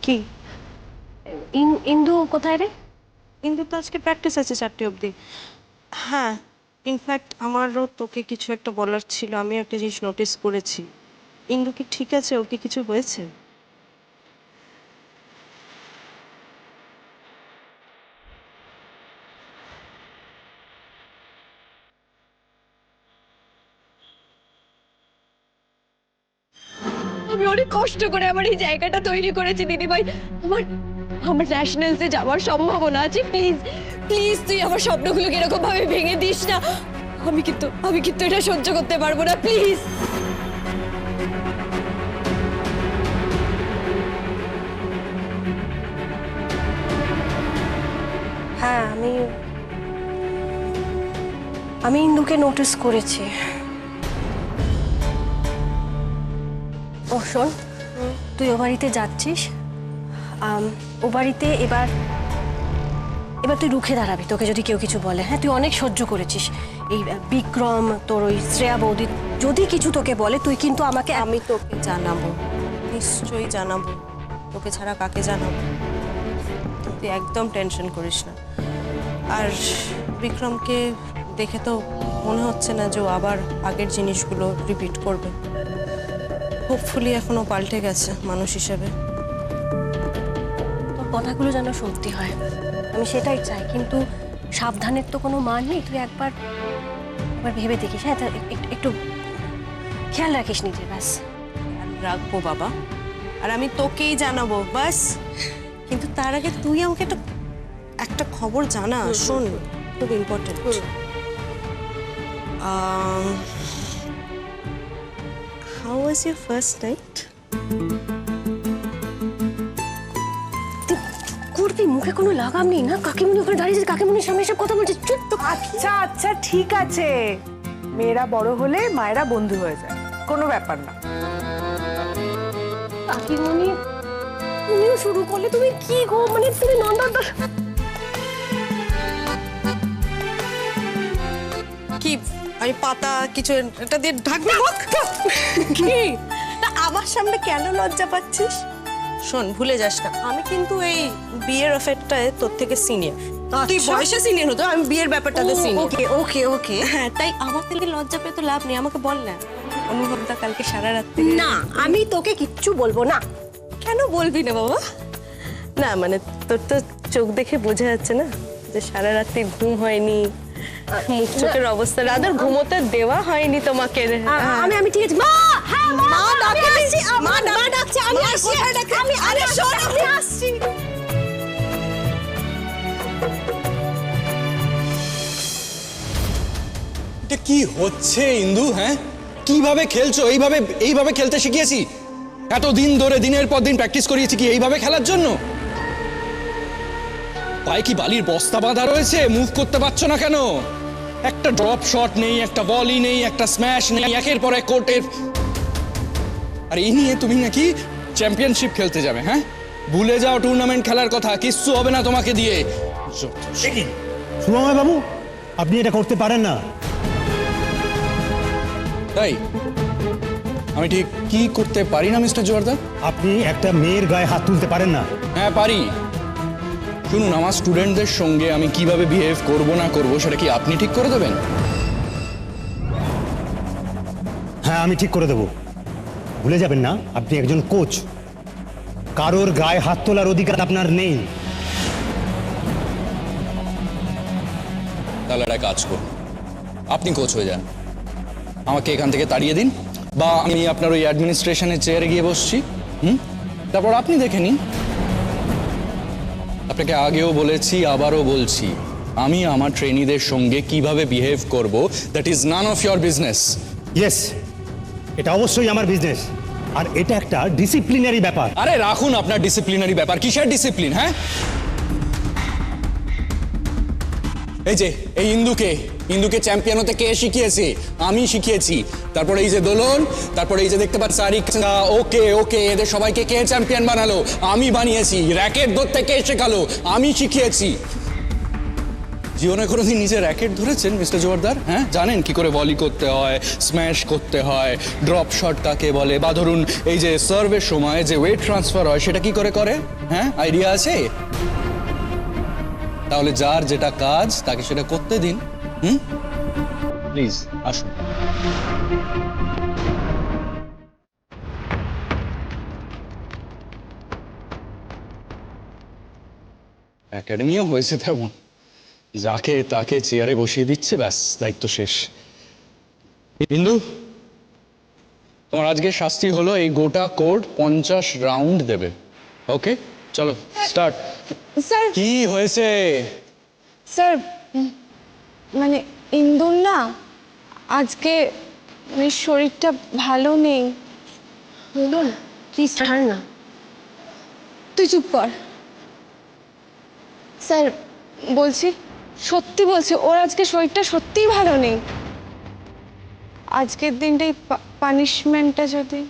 কি? ইন্দু কোথায় রে? ইন্দু তো আজকে প্র্যাকটিস আছে 4টে অবধি। হ্যাঁ, ইনফ্যাক্ট আমারও তোকে কিছু একটা বলার ছিল। আমি একটা জিনিস নোটিস করেছি। ইন্দু কি ঠিক আছে? ও কি কিছু হয়েছে? আমি অনেক কষ্ট করে আমার এই জায়গাটা তৈরি করেছি দিদিভাই। আমার আমার ন্যাশনালসে যাওয়ার সম্ভাবনা আছে। প্লিজ প্লিজ তুই আমার স্বপ্নগুলোকে এরকম ভাবে ভেঙে দিস না। আমি কিন্তু এটা সহ্য করতে পারবো না, প্লিজ। হ্যাঁ, আমি ইন্দুকে নোটিস করেছি। ও শোন, তুই ও বাড়িতে যাচ্ছিস। ও বাড়িতে এবার তুই রুখে দাঁড়াবি, তোকে যদি কেউ কিছু বলে। হ্যাঁ, তুই অনেক সহ্য করেছিস। এই বিক্রম, তোর ওই শ্রেয়া বৌদি যদি কিছু তোকে বলে, তুই কিন্তু আমাকে আমি তোকে জানাবো, নিশ্চয়ই জানাবো। তোকে ছাড়া কাকে জানাবো? তুই একদম টেনশন করিস না। আর বিক্রমকে দেখে তো মনে হচ্ছে না যে ও আবার আগের জিনিসগুলো রিপিট করবে। হোপফুলি এখনো পাল্টে গেছে মানুষ হিসেবে। তোর কথাগুলো যেন সত্যি হয়, আমি সেটাই চাই। কিন্তু সাবধানের তো কোনো মান নেই। তুই একবার ভেবে দেখিস। হ্যাঁ, একটু খেয়াল রাখিস নিজে, ব্যাস। রাখবো বাবা, আর আমি তোকেই জানাবো বাস। কিন্তু তার আগে তুই আমাকে একটা খবর জানা। শোন, খুব important. How was your first night? করবি, মুখে কোনো লাগাম নেই না। কাকিমুনি ওখানে দাঁড়িয়েছে, কাকিমুনির সামনে এসব কথা বলছে। চুপ তো। আচ্ছা আচ্ছা, ঠিক আছে। মেয়েরা বড় হলে মায়েরা বন্ধু হয়ে যায়, কোনো ব্যাপার না। কাকিমুনি, তুমিও শুরু করলে। তুমি কি গো, মানে তুমি নন্দন। কি আমি পাতা কিছু এটা দিয়ে ঢাকবো? কি না, আমার সামনে কেন লজ্জা পাচ্ছিস? শোন, ভুলে যাস না, আমি কিন্তু এই বিয়ের অফারটায় তোর থেকে সিনিয়র। তুই বয়সে সিনিয়র হতো, আমি বিয়ের ব্যাপারটাতে সিনিয়র। ওকে ওকে ওকে। হ্যাঁ, তাই আমার থেকে লজ্জা পেয়ে তো লাভ নেই। আমাকে বল না, অনুভবটা কালকে সারা রাত্রি। না, আমি তোকে কিচ্ছু বলবো না। কেন বলবি না বাবা? না মানে তোর তো চোখ দেখে বোঝা যাচ্ছে না যে সারা রাত্রি ঘুম হয়নি, মুখ চোখের অবস্থা। রাদার ঘুমোতে দেওয়া হয়নি তোমাকে। আমি ঠিক আছে। মা, হ্যাঁ মা ডাকছে। মা ডাকছে, আমি আসছি। আমি আরে শোন, আমি আসছি। এটা কি হচ্ছে ইন্দু? হ্যাঁ, কিভাবে খেলছো? এইভাবে খেলতে শিখিয়েছি? এতদিন ধরে দিনের পর দিন প্র্যাকটিস করিয়েছি কি এইভাবে খেলার জন্য? পায়ে কি বালির বস্তা বাঁধা রয়েছে? মুভ করতে পারছো না কেন? একটা ড্রপ শট নেই, একটা বলই নেই, একটা স্ম্যাশ নেই, একের পর এক কোর্টের। আর এই নিয়ে তুমি নাকি চ্যাম্পিয়নশিপ খেলতে যাবে? হ্যাঁ, ভুলে যাও টুর্নামেন্ট খেলার কথা। কিচ্ছু হবে না তোমাকে দিয়ে। শুভময় বাবু, আপনি এটা করতে পারেন না। তাই আমি ঠিক কি করতে পারি না মিস্টার জোয়ারদার? আপনি একটা মেয়ের গায়ে হাত তুলতে পারেন না। হ্যাঁ পারি। শুনুন, আমার স্টুডেন্টদের সঙ্গে আমি কিভাবে বিহেভ করব না করব সেটা কি আপনি ঠিক করে দেবেন? হ্যাঁ, আমি ঠিক করে দেব। ভুলে যাবেন না, আপনি একজন কোচ। কারোর গায়ে হাত তোলার অধিকার আপনার নেই। তাহলে একটা কাজ করুন, আপনি কোচ হয়ে যান, আমাকে এখান থেকে তাড়িয়ে দিন, বা আমি আপনার ওই অ্যাডমিনিস্ট্রেশনের চেয়ারে গিয়ে বসছি। তারপর আপনি দেখে নিন। আপনাকে আগেও বলেছি, আবারও বলছি, আমি আমার ট্রেনিদের সঙ্গে কিভাবে বিহেভ করব, that is none of your business. Yes, এটা অবশ্যই আমার বিজনেস, আর এটা একটা ডিসিপ্লিনারি ব্যাপার। আরে রাখুন আপনার ডিসিপ্লিনারি ব্যাপার। কিসের ডিসিপ্লিন? হ্যাঁ, এই যে এই ইন্দুকে চ্যাম্পিয়ন হতে কে শিখিয়েছে? আমি শিখিয়েছি। তারপরে এই যে দোলন, তারপরে এই যে দেখতে পাচ্ছি সারিক, ওকে এদের সবাইকে কে চ্যাম্পিয়ন বানালো? আমি বানিয়েছি। র্যাকেট ধরতে কে শেখালো? আমি শিখিয়েছি। জীবনে কোনোদিন নিজে র্যাকেট ধরেছেন মিস্টার জোয়ারদার? হ্যাঁ, জানেন কি করে ভলি করতে হয়, স্ম্যাশ করতে হয়, ড্রপ শট কাকে বলে, বা ধরুন এই যে সার্ভের সময় যে ওয়েট ট্রান্সফার হয় সেটা কি করে করে? হ্যাঁ, আইডিয়া আছে? তাহলে যার যেটা কাজ তাকে সেটা করতে দিন। প্লিজ আসুন। একাডেমিও হয়েছে তেমন, যাকে তাকে চেয়ারে বসিয়ে দিচ্ছে, ব্যাস দায়িত্ব শেষ। বিন্দু, তোমার আজকে শাস্তি হলো এই গোটা কোর্ট 50 রাউন্ড দেবে। ওকে, চলো স্টার্ট। স্যার কি হয়েছে? স্যার মানে ইন্দুর না আজকে মানে শরীরটা ভালো নেই। বলুন প্লিজ ছাড় না। তুই চুপ কর। স্যার বলছি, সত্যি বলছি, ওর আজকে শরীরটা সত্যিই ভালো নেই। আজকের দিনটাই পানিশমেন্টটা যদি।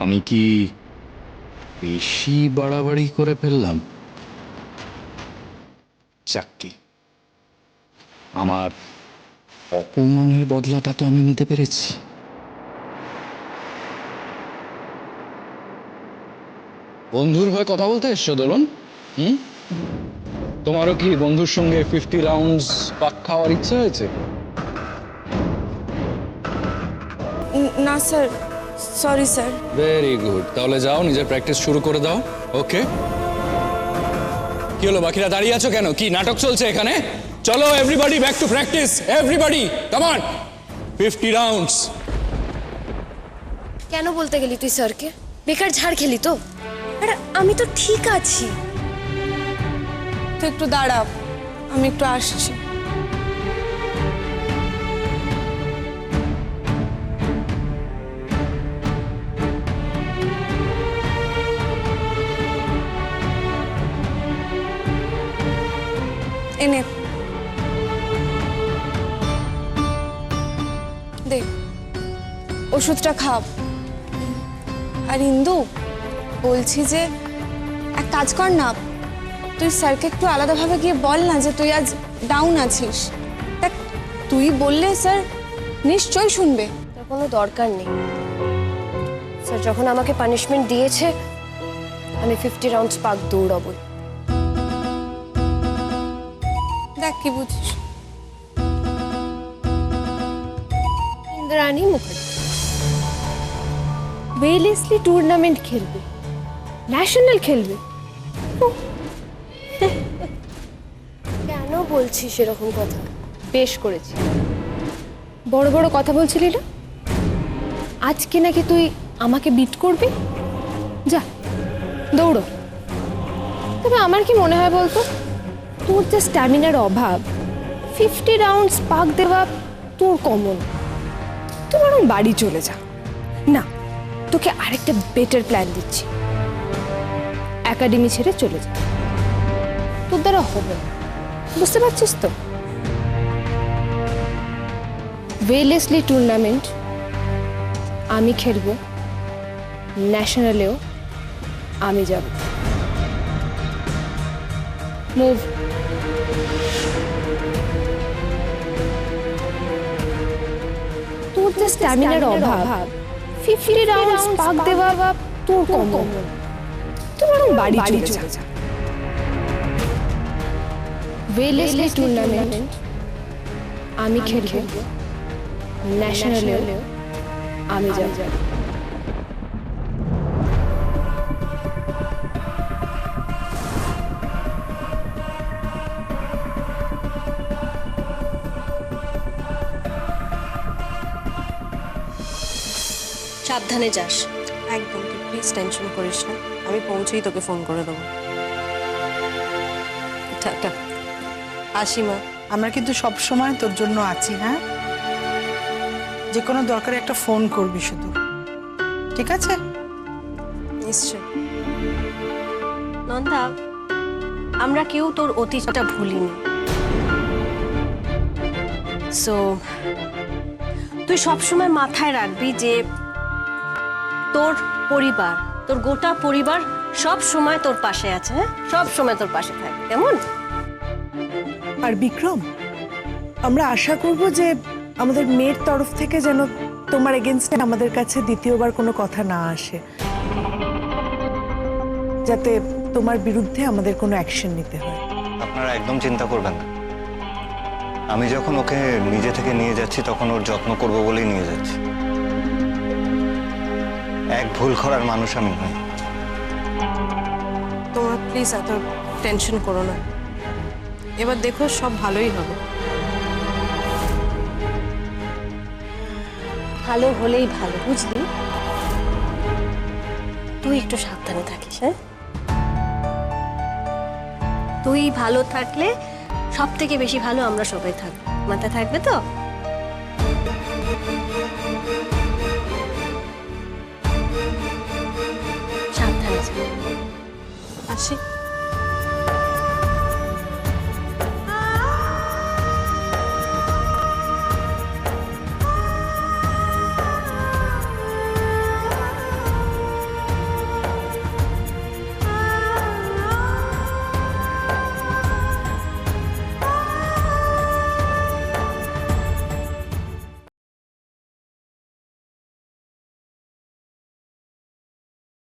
আমি কি বেশি বাড়াবাড়ি করে ফেললাম? চাকরি, আমার অপমানের বদলাটা তো আমি নিতে পেরেছি। বন্ধুর হয়ে কথা বলতে এসছো দোলন? তোমারও কি বন্ধুর সঙ্গে 50 রাউন্ডস পাক খাওয়ার ইচ্ছা হয়েছে? না sir, sorry sir. Very good, তাহলে যাও নিজের প্র্যাকটিস শুরু করে দাও। ওকে, কি হলো বাকিরা দাঁড়িয়ে আছো কেন? কি নাটক চলছে এখানে? চলো everybody back to practice, everybody come on. 50 rounds. কেন বলতে গেলি তুই স্যারকে? বেকার ঝাড় খেলি তো? আরে আমি তো ঠিক আছি। তুই একটু দাঁড়া, আমি একটু আসছি। এনে দে, ওষুধটা খাও। আর ইন্দু বলছি যে এক কাজ কর না, তুই স্যারকে একটু আলাদাভাবে গিয়ে বল না যে তুই আজ ডাউন আছিস। দেখ, তুই বললে স্যার নিশ্চয়ই শুনবে। তার কোনো দরকার নেই। স্যার যখন আমাকে পানিশমেন্ট দিয়েছে, আমি 50 রাউন্ডস পাক দৌড়াবই। দেখ কি বুঝিস। ইন্দ্রাণী মুখার্জি ওয়েলেসলি টুর্নামেন্ট খেলবে, ন্যাশনাল খেলবে। কেন বলছিস এরকম কথা? বেশ করেছি, বড় বড় কথা বলছিলি না? আজকে নাকি তুই আমাকে বিট করবি? যা দৌড়ো। তবে আমার কি মনে হয় বলতো, তোর যে স্ট্যামিনার অভাব, 50 রাউন্ডস পাক দেওয়া তোর কমন। তুই বরং বাড়ি চলে যা। না, তোকে আরেকটা বেটার প্ল্যান দিচ্ছি। একাডেমি ছেড়ে চলে যা, তোর দ্বারা হবে না। বুঝতে পারছিস তো? ওয়েলেসলি টুর্নামেন্ট আমি খেলবো, ন্যাশনালেও আমি যাব। মুভ। তোর যে স্ট্যামিনার অভাব, 50 রাউন্ডস পাক দেওয়া তোর কমন। তুই বরং বাড়ি চলে যা। ওয়েলেসলি টুর্নামেন্ট আমি খেলবো, ন্যাশনালেও আমি যাব। সাবধানে যাস। একদম, তুই প্লিজ টেনশন করিস না, আমি পৌঁছেই তোকে ফোন করে দেবো। টাটা, আসি মা। আমরা কিন্তু সব সময় তোর জন্য আছি। হ্যাঁ, যে কোনো দরকারে একটা ফোন করবি শুধু, ঠিক আছে? নিশ্চয়। নন্দা, আমরা কেউ তোর অতীতটা ভুলিনি। সো তুই সবসময় মাথায় রাখবি যে তোর পরিবার, তোর গোটা পরিবার সব সময় তোর পাশে আছে, হ্যাঁ সব সময় তোর পাশে থাকে, কেমন? আর বিক্রম, আমরা আশা করব যে আমাদের মেয়ের তরফ থেকে যেন তোমার এগেনস্টে আমাদের কাছে দ্বিতীয়বার কোনো কথা না আসে, যাতে তোমার বিরুদ্ধে আমাদের কোনো অ্যাকশন নিতে হয়। আপনারা একদম চিন্তা করবেন না। আমি যখন ওকে নিজে থেকে নিয়ে যাচ্ছি তখন ওর যত্ন করব বলেই নিয়ে যাচ্ছি। এক ভুল করার মানুষ আমি নই। তোমরা প্লিজ এত টেনশন করো না, এবার দেখো সব ভালোই হবে। ভালো হলেই ভালো, বুঝলি? তুই একটু সাবধানে থাকিস, হ্যাঁ? তুই ভালো থাকলে সব থেকে বেশি ভালো আমরা সবাই থাকবো, মাথায় থাকবে তো? সাবধানে যা। আসি।